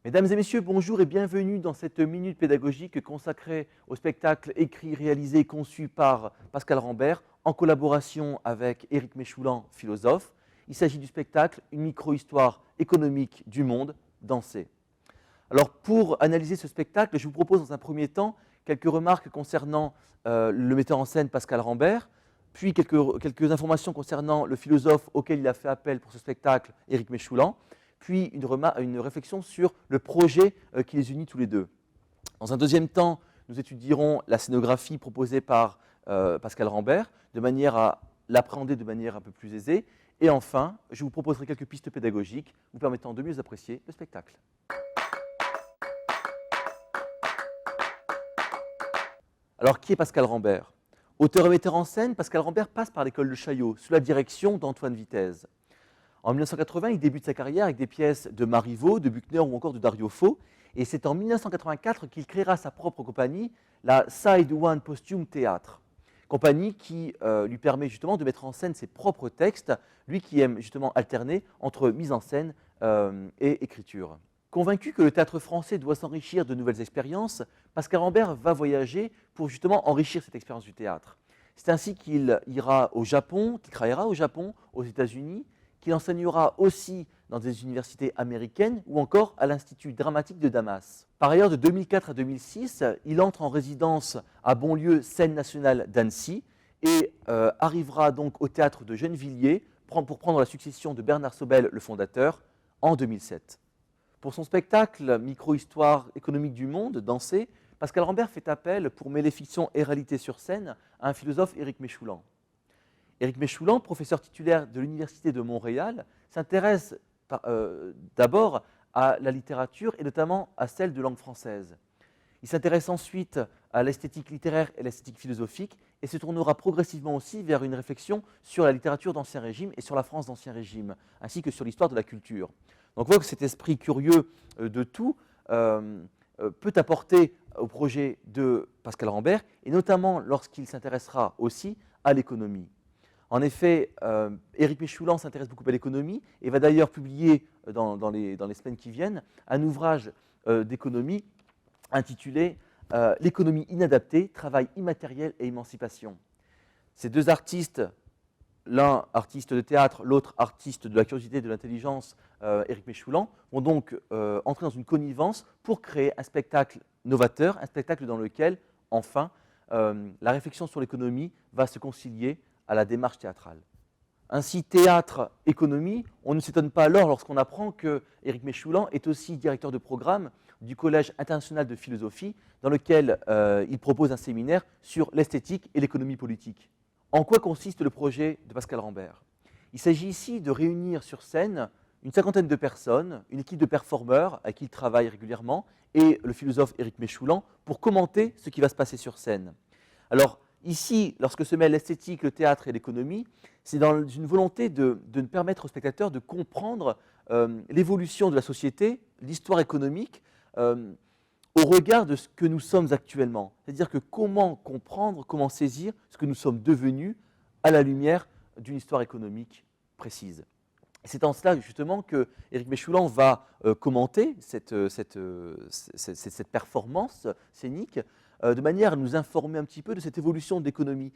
Mesdames et messieurs, bonjour et bienvenue dans cette minute pédagogique consacrée au spectacle écrit, réalisé et conçu par Pascal Rambert en collaboration avec Éric Méchoulan, philosophe. Il s'agit du spectacle Une micro-histoire économique du monde, dansée. Alors pour analyser ce spectacle, je vous propose dans un premier temps quelques remarques concernant le metteur en scène Pascal Rambert, puis quelques informations concernant le philosophe auquel il a fait appel pour ce spectacle, Éric Méchoulan, puis une réflexion sur le projet qui les unit tous les deux. Dans un deuxième temps, nous étudierons la scénographie proposée par Pascal Rambert, de manière à l'appréhender de manière un peu plus aisée. Et enfin, je vous proposerai quelques pistes pédagogiques vous permettant de mieux apprécier le spectacle. Alors, qui est Pascal Rambert? Auteur et metteur en scène, Pascal Rambert passe par l'école de Chaillot, sous la direction d'Antoine Vitez. En 1980, il débute sa carrière avec des pièces de Marivaux, de Buchner ou encore de Dario Fo. Et c'est en 1984 qu'il créera sa propre compagnie, la Side One Posthume Théâtre. Compagnie qui lui permet justement de mettre en scène ses propres textes, lui qui aime justement alterner entre mise en scène et écriture. Convaincu que le théâtre français doit s'enrichir de nouvelles expériences, Pascal Rambert va voyager pour justement enrichir cette expérience du théâtre. C'est ainsi qu'il ira au Japon, qu'il travaillera au Japon, aux États-Unis, qu'il enseignera aussi dans des universités américaines ou encore à l'Institut dramatique de Damas. Par ailleurs, de 2004 à 2006, il entre en résidence à Bonlieu, scène nationale d'Annecy, et arrivera donc au théâtre de Gennevilliers pour prendre la succession de Bernard Sobel, le fondateur, en 2007. Pour son spectacle Micro-histoire économique du monde, dansé, Pascal Rambert fait appel, pour mêler fiction et réalité sur scène, à un philosophe, Éric Méchoulan. Éric Méchoulan, professeur titulaire de l'Université de Montréal, s'intéresse d'abord à la littérature et notamment à celle de langue française. Il s'intéresse ensuite à l'esthétique littéraire et l'esthétique philosophique et se tournera progressivement aussi vers une réflexion sur la littérature d'Ancien Régime et sur la France d'Ancien Régime, ainsi que sur l'histoire de la culture. Donc on voit que cet esprit curieux de tout peut apporter au projet de Pascal Rambert, et notamment lorsqu'il s'intéressera aussi à l'économie. En effet, Éric Méchoulan s'intéresse beaucoup à l'économie et va d'ailleurs publier dans les semaines qui viennent un ouvrage d'économie intitulé L'économie inadaptée, travail immatériel et émancipation. Ces deux artistes, l'un artiste de théâtre, l'autre artiste de la curiosité et de l'intelligence, Éric Méchoulan, vont donc entrer dans une connivence pour créer un spectacle novateur, un spectacle dans lequel, enfin, la réflexion sur l'économie va se concilier à la démarche théâtrale. Ainsi, théâtre, économie, on ne s'étonne pas alors lorsqu'on apprend que Éric Méchoulan est aussi directeur de programme du Collège international de philosophie, dans lequel il propose un séminaire sur l'esthétique et l'économie politique. En quoi consiste le projet de Pascal Rambert? Il s'agit ici de réunir sur scène une cinquantaine de personnes, une équipe de performeurs avec qui il travaille régulièrement, et le philosophe Éric Méchoulan, pour commenter ce qui va se passer sur scène. Alors, ici, lorsque se mêlent l'esthétique, le théâtre et l'économie, c'est dans une volonté de permettre aux spectateurs de comprendre l'évolution de la société, l'histoire économique, au regard de ce que nous sommes actuellement. C'est-à-dire que comment comprendre, comment saisir ce que nous sommes devenus à la lumière d'une histoire économique précise. C'est en cela justement que Éric Méchoulan va commenter cette performance scénique de manière à nous informer un petit peu de cette évolution de l'économie.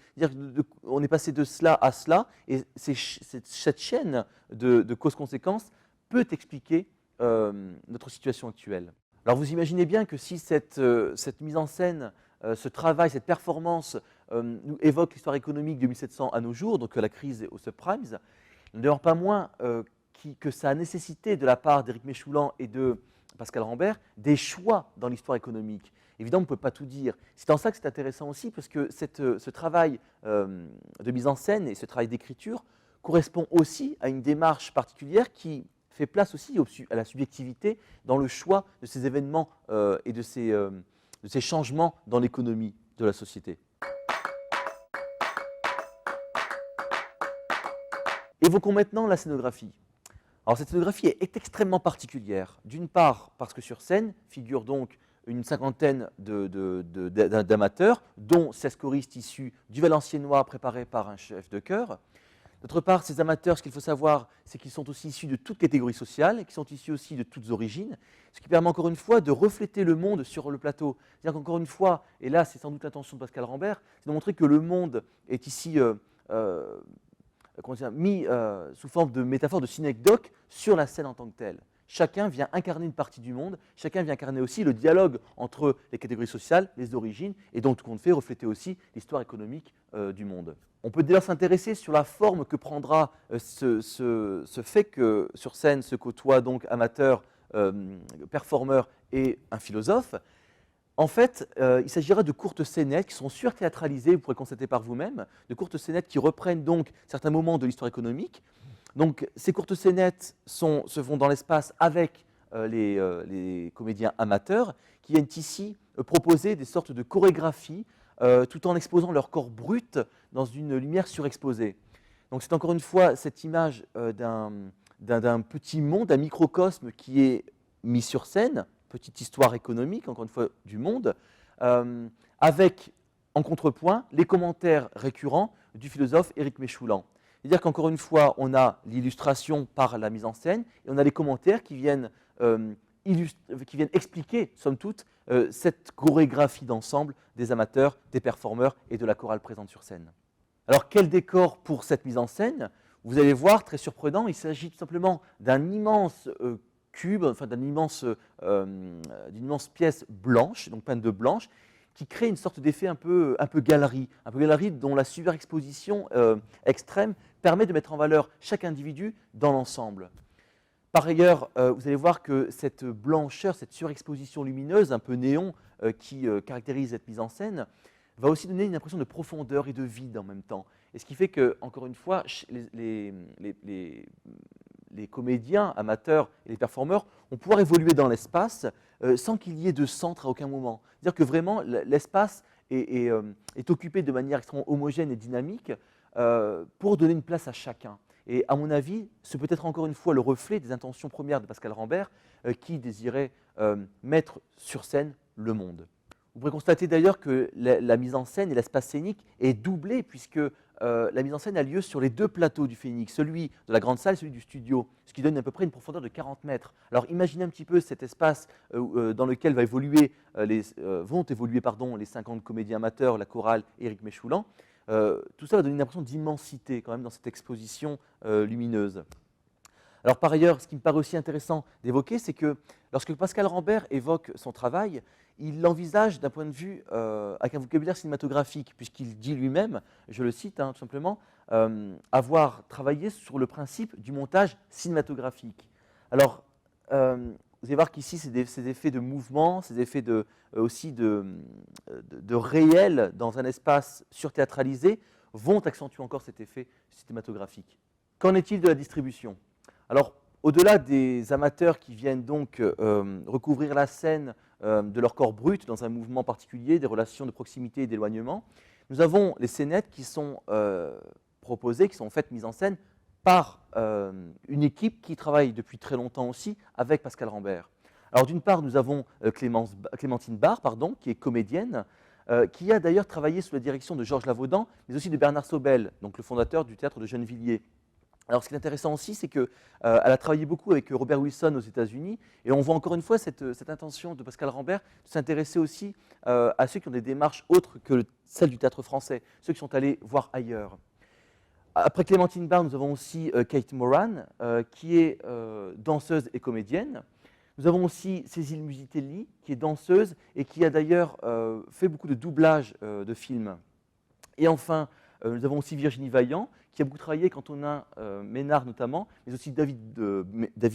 On est passé de cela à cela, et cette chaîne de causes-conséquences peut expliquer notre situation actuelle. Alors vous imaginez bien que si cette mise en scène, ce travail, cette performance nous évoque l'histoire économique de 1700 à nos jours, donc la crise aux subprimes, il ne demeure pas moins que ça a nécessité de la part d'Éric Méchoulan et de Pascal Rambert des choix dans l'histoire économique. Évidemment, on ne peut pas tout dire. C'est en ça que c'est intéressant aussi, parce que ce travail de mise en scène et ce travail d'écriture correspond aussi à une démarche particulière qui fait place aussi à la subjectivité dans le choix de ces événements et de ces changements dans l'économie de la société. Évoquons maintenant la scénographie. Alors cette scénographie est extrêmement particulière. D'une part, parce que sur scène figurent donc une cinquantaine d'amateurs, dont 16 choristes issus du Valenciennois préparés par un chef de chœur. D'autre part, ces amateurs, ce qu'il faut savoir, c'est qu'ils sont aussi issus de toutes catégories sociales, et qu'ils sont issus aussi de toutes origines, ce qui permet encore une fois de refléter le monde sur le plateau. C'est-à-dire qu'encore une fois, et là c'est sans doute l'intention de Pascal Rambert, c'est de montrer que le monde est ici mis sous forme de métaphore de synecdoque sur la scène en tant que telle. Chacun vient incarner une partie du monde, chacun vient incarner aussi le dialogue entre les catégories sociales, les origines, et donc tout compte fait refléter aussi l'histoire économique du monde. On peut dès lors s'intéresser sur la forme que prendra ce fait que sur scène se côtoient donc amateurs, performeurs et un philosophe. En fait, il s'agira de courtes scénettes qui sont surthéâtralisées, vous pourrez constater par vous-même, de courtes scénettes qui reprennent donc certains moments de l'histoire économique. Donc ces courtes scénettes se font dans l'espace avec les comédiens amateurs qui viennent ici proposer des sortes de chorégraphies tout en exposant leur corps brut dans une lumière surexposée. Donc c'est encore une fois cette image d'un petit monde, d'un microcosme qui est mis sur scène, petite histoire économique, encore une fois, du monde, avec en contrepoint les commentaires récurrents du philosophe Éric Méchoulan. C'est-à-dire qu'encore une fois, on a l'illustration par la mise en scène et on a les commentaires qui viennent expliquer, somme toute, cette chorégraphie d'ensemble des amateurs, des performeurs et de la chorale présente sur scène. Alors, quel décor pour cette mise en scène? Vous allez voir, très surprenant, il s'agit tout simplement d'un immense cube, enfin d'une immense pièce blanche, donc peinte de blanche, qui crée une sorte d'effet un peu galerie dont la surexposition extrême permet de mettre en valeur chaque individu dans l'ensemble. Par ailleurs, vous allez voir que cette blancheur, cette surexposition lumineuse, un peu néon, qui caractérise cette mise en scène, va aussi donner une impression de profondeur et de vide en même temps. Et ce qui fait que, encore une fois, les comédiens amateurs et les performeurs vont pouvoir évoluer dans l'espace sans qu'il y ait de centre à aucun moment. C'est-à-dire que vraiment, l'espace est occupé de manière extrêmement homogène et dynamique pour donner une place à chacun. Et à mon avis, ce peut être encore une fois le reflet des intentions premières de Pascal Rambert qui désirait mettre sur scène le monde. Vous pourrez constater d'ailleurs que la mise en scène et l'espace scénique est doublé puisque la mise en scène a lieu sur les deux plateaux du Phénix, celui de la grande salle et celui du studio, ce qui donne à peu près une profondeur de 40 mètres. Alors imaginez un petit peu cet espace dans lequel vont évoluer les 50 comédiens amateurs, la chorale et Éric Méchoulan. Tout ça va donner une impression d'immensité quand même dans cette exposition lumineuse. Alors par ailleurs, ce qui me paraît aussi intéressant d'évoquer, c'est que lorsque Pascal Rambert évoque son travail, il l'envisage d'un point de vue avec un vocabulaire cinématographique, puisqu'il dit lui-même, je le cite tout simplement, avoir travaillé sur le principe du montage cinématographique. Alors, vous allez voir qu'ici, ces effets de mouvement, ces effets aussi de réel dans un espace surthéâtralisé vont accentuer encore cet effet cinématographique. Qu'en est-il de la distribution? Alors, au-delà des amateurs qui viennent donc recouvrir la scène de leur corps brut dans un mouvement particulier, des relations de proximité et d'éloignement, nous avons les scénettes qui sont proposées, qui sont en fait mises en scène par une équipe qui travaille depuis très longtemps aussi avec Pascal Rambert. Alors d'une part, nous avons Clémentine Barre, qui est comédienne, qui a d'ailleurs travaillé sous la direction de Georges Lavaudan, mais aussi de Bernard Sobel, donc le fondateur du théâtre de Gennevilliers. Alors, ce qui est intéressant aussi, c'est qu'elle a travaillé beaucoup avec Robert Wilson aux États-Unis, et on voit encore une fois cette intention de Pascal Rambert de s'intéresser aussi à ceux qui ont des démarches autres que celles du théâtre français, ceux qui sont allés voir ailleurs. Après Clémentine Barre, nous avons aussi Kate Moran, qui est danseuse et comédienne. Nous avons aussi Cécile Musitelli, qui est danseuse et qui a d'ailleurs fait beaucoup de doublage de films. Et enfin, nous avons aussi Virginie Vaillant, qui a beaucoup travaillé avec Antonin Ménard notamment, mais aussi David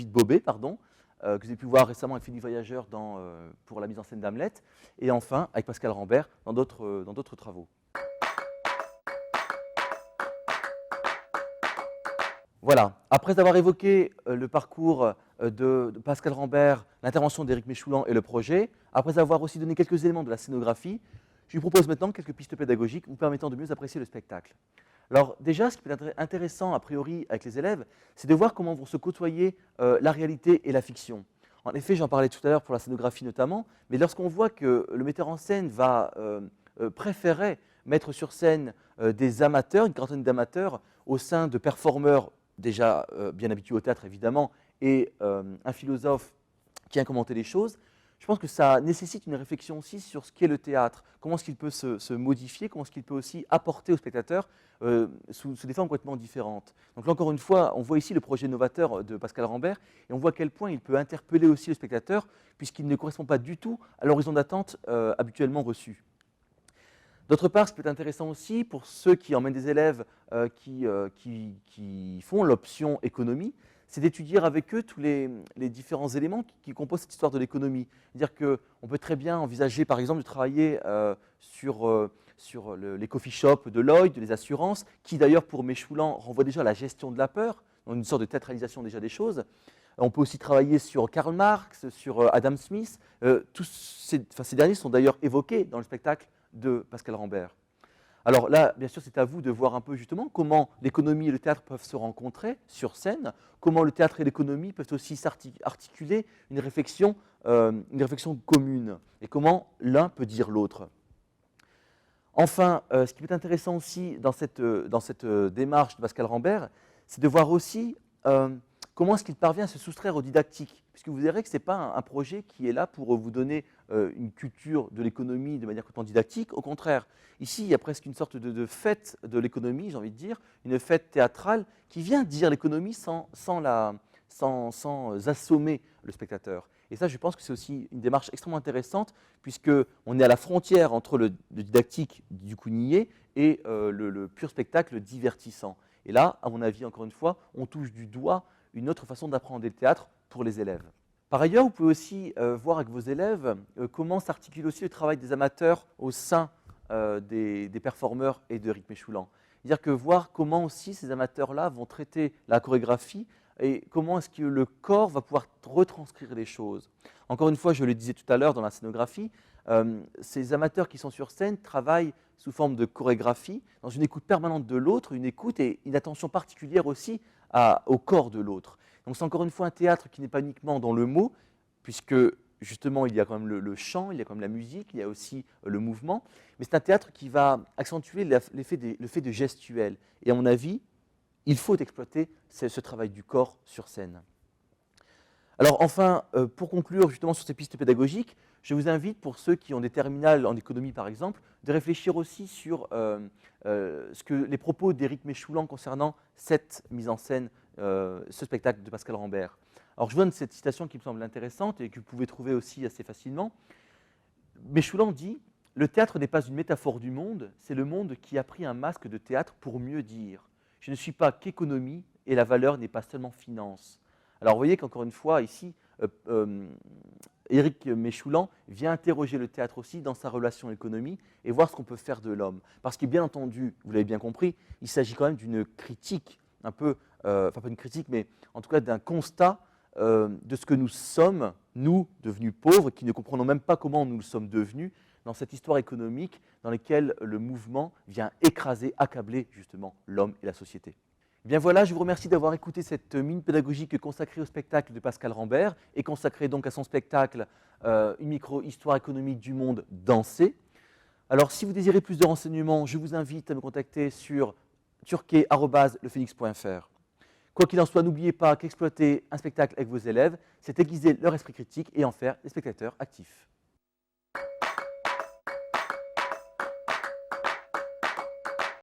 Bobet, que vous avez pu voir récemment avec Philippe Voyageur pour la mise en scène d'Hamlet, et enfin avec Pascal Rambert dans d'autres travaux. Voilà, après avoir évoqué le parcours de Pascal Rambert, l'intervention d'Éric Méchoulan et le projet, après avoir aussi donné quelques éléments de la scénographie, je vous propose maintenant quelques pistes pédagogiques vous permettant de mieux apprécier le spectacle. Alors déjà, ce qui peut être intéressant a priori avec les élèves, c'est de voir comment vont se côtoyer la réalité et la fiction. En effet, j'en parlais tout à l'heure pour la scénographie notamment, mais lorsqu'on voit que le metteur en scène va préférer mettre sur scène des amateurs, une quarantaine d'amateurs, au sein de performeurs déjà bien habitués au théâtre évidemment, et un philosophe qui vient commenter les choses. Je pense que ça nécessite une réflexion aussi sur ce qu'est le théâtre, comment est-ce qu'il peut se modifier, comment est-ce qu'il peut aussi apporter aux spectateurs sous des formes complètement différentes. Donc là, encore une fois, on voit ici le projet novateur de Pascal Rambert, et on voit à quel point il peut interpeller aussi le spectateur, puisqu'il ne correspond pas du tout à l'horizon d'attente habituellement reçu. D'autre part, ce qui peut être intéressant aussi pour ceux qui emmènent des élèves qui font l'option économie, c'est d'étudier avec eux tous les différents éléments qui composent cette histoire de l'économie. C'est-à-dire qu'on peut très bien envisager, par exemple, de travailler sur les coffee shops de Lloyd, les assurances, qui d'ailleurs, pour Méchoulan, renvoie déjà à la gestion de la peur, donc une sorte de théâtralisation déjà des choses. On peut aussi travailler sur Karl Marx, sur Adam Smith. Ces derniers sont d'ailleurs évoqués dans le spectacle de Pascal Rambert. Alors là, bien sûr, c'est à vous de voir un peu justement comment l'économie et le théâtre peuvent se rencontrer sur scène, comment le théâtre et l'économie peuvent aussi articuler une réflexion commune, et comment l'un peut dire l'autre. Enfin, ce qui peut être intéressant aussi dans cette démarche de Pascal Rambert, c'est de voir aussi comment est-ce qu'il parvient à se soustraire au didactique, puisque vous verrez que ce n'est pas un projet qui est là pour vous donner une culture de l'économie de manière complètement didactique. Au contraire, ici, il y a presque une sorte de fête de l'économie, j'ai envie de dire, une fête théâtrale qui vient dire l'économie sans assommer le spectateur. Et ça, je pense que c'est aussi une démarche extrêmement intéressante, puisqu'on est à la frontière entre le didactique du coup niais et le pur spectacle divertissant. Et là, à mon avis, encore une fois, on touche du doigt une autre façon d'apprendre le théâtre pour les élèves. Par ailleurs, vous pouvez aussi voir avec vos élèves comment s'articule aussi le travail des amateurs au sein des performeurs et de Éric Méchoulan. C'est-à-dire que voir comment aussi ces amateurs-là vont traiter la chorégraphie et comment est-ce que le corps va pouvoir retranscrire les choses. Encore une fois, je le disais tout à l'heure dans la scénographie, ces amateurs qui sont sur scène travaillent sous forme de chorégraphie, dans une écoute permanente de l'autre, une écoute et une attention particulière aussi au corps de l'autre. Donc c'est encore une fois un théâtre qui n'est pas uniquement dans le mot, puisque justement il y a quand même le chant, il y a quand même la musique, il y a aussi le mouvement, mais c'est un théâtre qui va accentuer le fait de gestuel. Et à mon avis, il faut exploiter ce travail du corps sur scène. Alors enfin, pour conclure justement sur ces pistes pédagogiques, je vous invite, pour ceux qui ont des terminales en économie par exemple, de réfléchir aussi sur les propos d'Éric Méchoulan concernant cette mise en scène, ce spectacle de Pascal Rambert. Alors je vous donne cette citation qui me semble intéressante et que vous pouvez trouver aussi assez facilement. Méchoulan dit « Le théâtre n'est pas une métaphore du monde, c'est le monde qui a pris un masque de théâtre pour mieux dire. Je ne suis pas qu'économie et la valeur n'est pas seulement finance. » Alors vous voyez qu'encore une fois, ici, Éric Méchoulan vient interroger le théâtre aussi dans sa relation économie et voir ce qu'on peut faire de l'homme. Parce que bien entendu, vous l'avez bien compris, il s'agit quand même d'une critique, un peu, enfin pas une critique, mais en tout cas d'un constat de ce que nous sommes, nous, devenus pauvres, qui ne comprenons même pas comment nous le sommes devenus, dans cette histoire économique dans laquelle le mouvement vient écraser, accabler justement l'homme et la société. Bien voilà, je vous remercie d'avoir écouté cette mine pédagogique consacrée au spectacle de Pascal Rambert et consacrée donc à son spectacle une micro-histoire économique du monde dansé. Alors si vous désirez plus de renseignements, je vous invite à me contacter sur turquet@lephoenix.fr. Quoi qu'il en soit, n'oubliez pas qu'exploiter un spectacle avec vos élèves, c'est aiguiser leur esprit critique et en faire des spectateurs actifs.